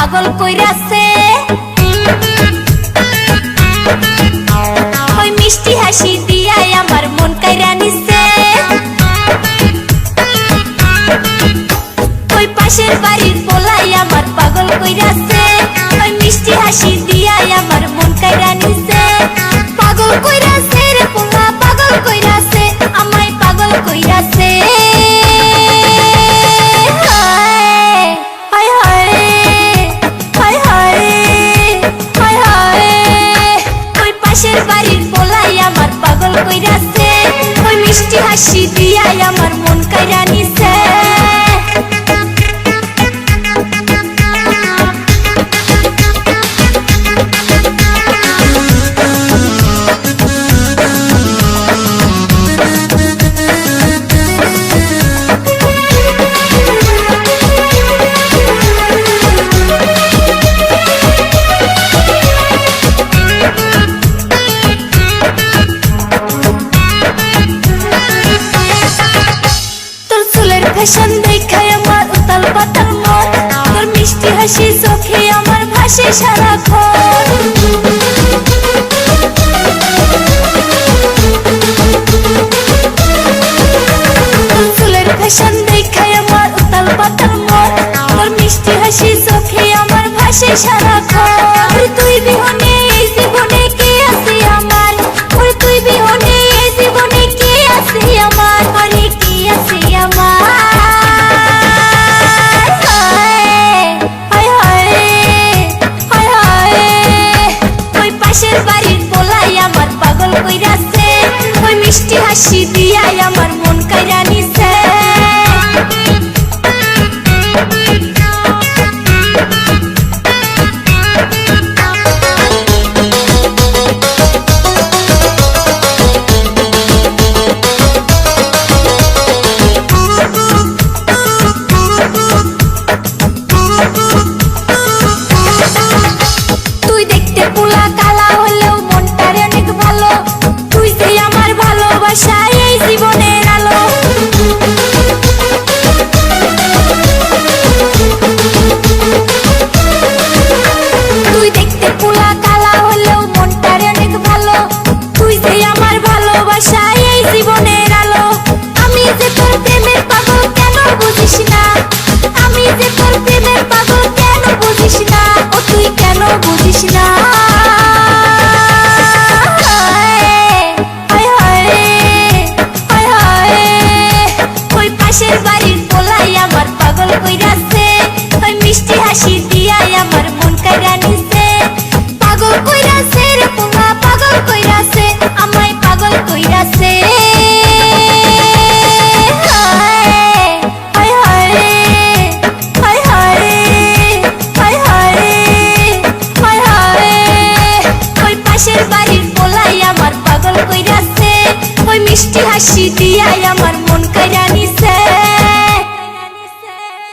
পাগল কইরাছে। ওই মিষ্টি হাসি দিয়াই আমার মন কাইরা নিছে। ওই পাশের বাড়ির পোলাই আমার পাগল কইরাছে। ওই মিষ্টি হাসি দিয়াই আমার মন কাইরা নিছে। পাগল কইরাছে রে পোলা, পাগল কইরাছে, আমায় পাগল কইরাছে। ওই মিষ্টি হাসি দিয়াই আমার মন কাইরা নিছে। ফ্যাশন দেখাই আমার উতাল পাতাল মন, তোর মিষ্টি হাসি চোখে আমার ভাসে সারাক্ষণ। চুলের ফ্যাশন দেখাই আমার উতাল পাতাল মন, তোর মিষ্টি হাসি চোখে আমার ভাসে সারাক্ষণ। তুই বিহনে এই জীবনে কে আছে আমার, তুই বিহনে এই জীবনে কে আছে আমার, আরে কে আছে আমার। বাড়ির পোলাই আমার পাগল কইরাছে। ওই মিষ্টি হাসি দিয়াই আমার মন কাইরা নিছে। তুই দেখতে পোলা কালা হলেও মনটারে অনেক ভালো, তুই যে আমার ভালোবাসা এই জীবনের আলো। তুই দেখতে পোলা কালা হলেও মনটারে অনেক ভালো, তুই যে আমার ভালোবাসা এই জীবনের আলো। আমি যে তোর প্রেমের পাগল কেন বুঝিস না, আমি যে তোর প্রেমের পাগল কেন বুঝিস না, ও তুই কেন বুঝিস না। ওই পাশের বাড়ির পোলাই আমার পাগল কইরাছে। ওই মিষ্টি হাসি দিয়াই আমার মন কাইরা নিছে। পাগল কইরাছে রে পোলা, পাগল কইরাছে, আমায় পাগল কইরাছে। ওই পাশের বাড়ির পোলাই আমার পাগল কইরাছে। ওই মিষ্টি হাসি দিয়াই